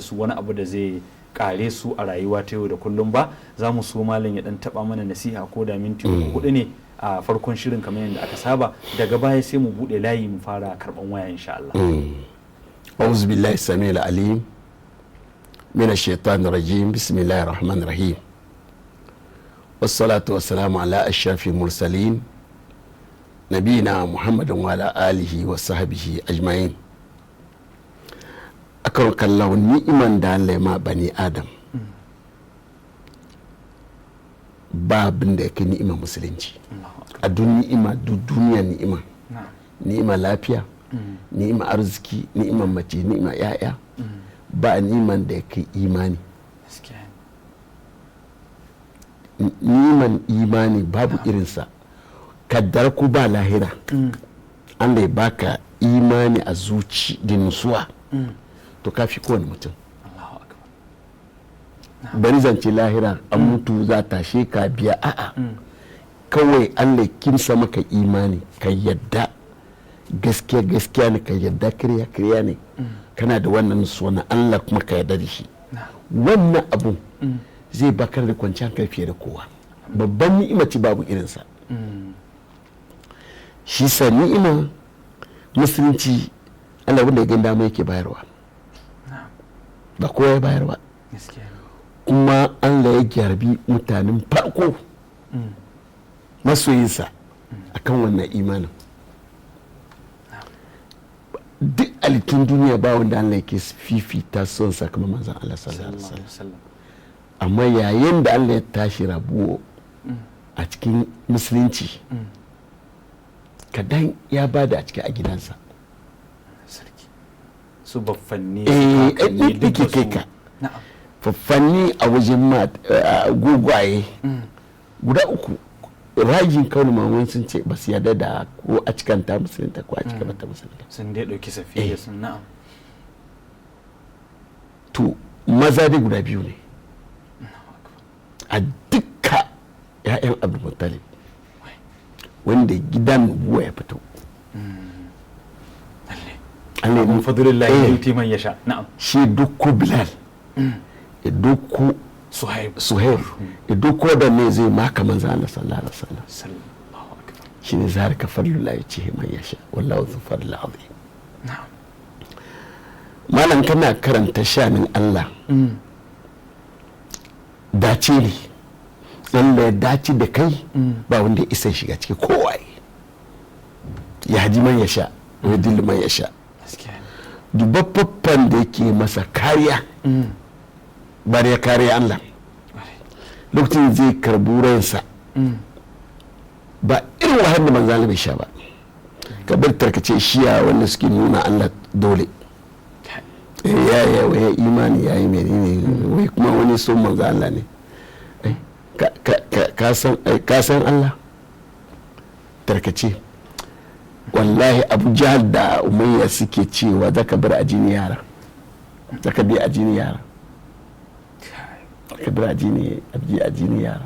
su wani abu da zai kare su a rayuwa ta yau da kullum ba. Za mu so malam ya dan taba mana nasiha ko da minti 4 ne a farkon shirin kamar yadda aka saba, daga baya sai mu bude layi mu fara karban waya insha Allah. A'udhu billahi samil alim min ash-shaytanir rajim, bismillahir rahmanir rahim, wassalatu wassalamu ala ashrafil mursalin nabiyina muhammadin wa ala alihi wa sahbihi ajma'in. Akan kallau ni'iman da Allah ma bani adam ba abin da yake ni'imar musulunci a ni'ima duk duniya ni'ima lafiya, ni'ima arziki, ni'imar mace, ni'ima ya'ya, ba ni'iman da yake imani. Ni'iman imani babu irinsa. Kaddar ku ba lahira Allah ya baka imani a zuci da nutsuwa, to kafi kowane mutum. Bari zance lahira an mutu za ta ka biya, a'a kawai Allah kimsa maka imani ka yadda gaskiya ne, ka yadda kiriya ne, kana da wannan nutsuwa na Allah kuma ka yadda da shi. Wannan abu zai bakar da kwanciyar hankali fiye da kowa. Babban ni'ima ce babu irinsa. Shi sa ni'ima musulunci Allah wanda ya ganda mai yake bayarwa, ba kowa ya bayarwa. Kuma Allah ya gyarbi mutanen farko masoyinsa akan wannan imanin. Duk alitun duniya ba wanda Allah yake fifita son sakamakon manzon Allah sallallahu alaihi wasallam. Amma yayin da Allah ya tashi rabuwa a cikin musulunci, kadan ya bada a cikin a gidansa. Su baffanni su kakanni duka su. Faffanni a wajen gugwaye guda 3 rajin kawai mamun sun ce ba su yarda da ko a cikin ta musulunta ko a cikin bata musulunta. Sun dai dauki safiya sun na'am. To maza dai guda 2 ne a dukka ya'yan Abdul Muttalib wanda gidan nubuwa ya fito. Allah mun fadlillahi yuti man yasha. Na'am. Shi dukku Bilal, dukku Suhaib, dukku da ne zai maka manzo Allah sallallahu alaihi wasallam. Shi ne zalika fadlullahi yuti man yasha wallahu dhu fadlil azim. Na'am. Malam kana karanta shanin Allah, dace ne wanda ya dace da kai, ba wanda ya isa shiga ciki kowa ya haji man yasha wa dillu man yasha. Dubaffan da yake masa kariya, bari ya kariya Allah lokacin zai karbi ransa, ba irin wahar da manzala bai sha ba. Kabar tarkace shiya wanda suke nuna Allah dole ya imani ya yi menene wai kuma wani son manzala ne. Ka san Allah tarkace. Wallahi Abu Jahal da Umayya suke cewa zaka bar ajini yara, zaka bi ajini yara, zaka bar ajini yara.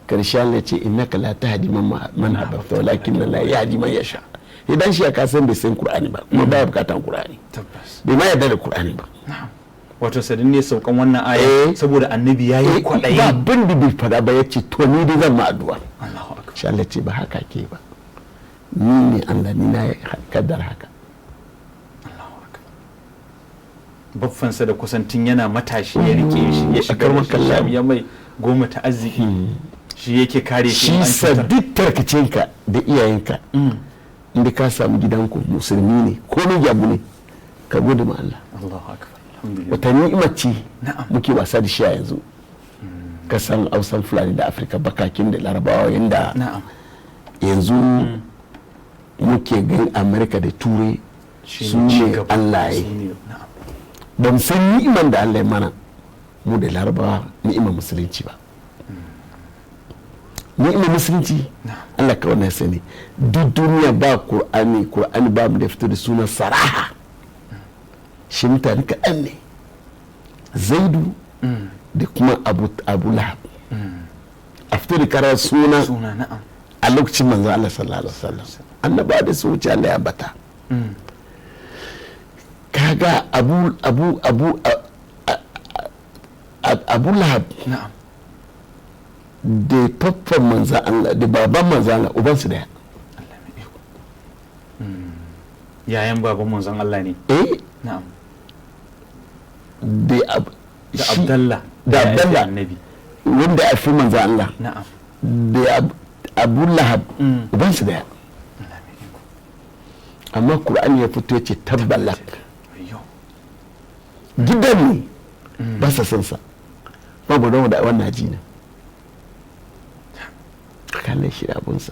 Karshe Allah ce innaka la tahdi man ahbabta walakin la yahdi man yasha. Idan shi ka san bai san Qur'ani ba kuma baya bukatan Qur'ani, bai ma yarda da Qur'ani ba. Wato sadin ne saukan wannan aya saboda annabi yayi kwadayi ba bin da bai fada ba, yace to ni dai zan ma addu'a. Allahu akbar. Shi Allah ce ba haka ke ba, ni ne Allah, ni na kaddar haka. Baffansa da kusantin yana matashi ya rike shi, ya shiga sham ya mai goma ta arziki, shi yake kare shi. Shi sa duk tarkacenka da iyayenka inda ka samu gidanku musulmi ne ko ne jabu ne, ka gode ma Allah. Allahu akbar. Alhamdulillah. Wata ni'imar ce muke wasa da shi a yanzu. Ka san Hausan Fulani da Afirka bakakin da Larabawa yanda yanzu muke gan Amerika da Turai su ne Allah ya yi. Ban san ni'iman da Allah ya mana mu da Larabawa ni'imar musulunci ba. Ni'imar musulunci Allah ka wannan sani. Duk duniya ba Qur'ani ba mu da fito da sunan saraha. Shi mutane kaɗan ne, Zaidu da kuma Abu Lahab. A fito da karar suna a lokacin manzo Allah sallallahu alaihi wasallam. Annaba da su wuce Allah ya bata. Kaga abu lahab na'am da faffan manzan Allah da baban manzan Allah ubansu daya. Allah mai iko. Yayan baban manzon Allah ne. Na'am. Da Abdallah da Abdallah annabi wanda ya fi manzan Allah. na'am Da abu lahab ubansu daya. Allah mai iko. amma Qur'ani ya fito ya ce tabbalak Ayyo. gidan ne ba sa san sa babu rawa da wannan jina kalle shi da abunsa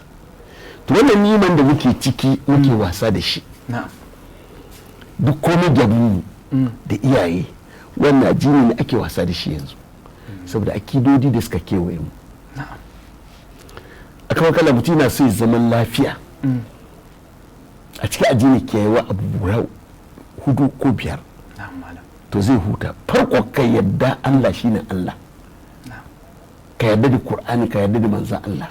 to wannan niman da muke ciki muke wasa da shi na'am duk komai gabu da iyaye wannan jini ne ake wasa da shi yanzu saboda akidodi da suka kewaye mu na'am aka wakala mutum na so ya zaman lafiya a cikin addini ke yi wa abubuwa 4 ko 5 na'am malam to zai huta farko ka yadda Allah shine Allah na'am ka yadda da Qur'ani ka yadda da manzon Allah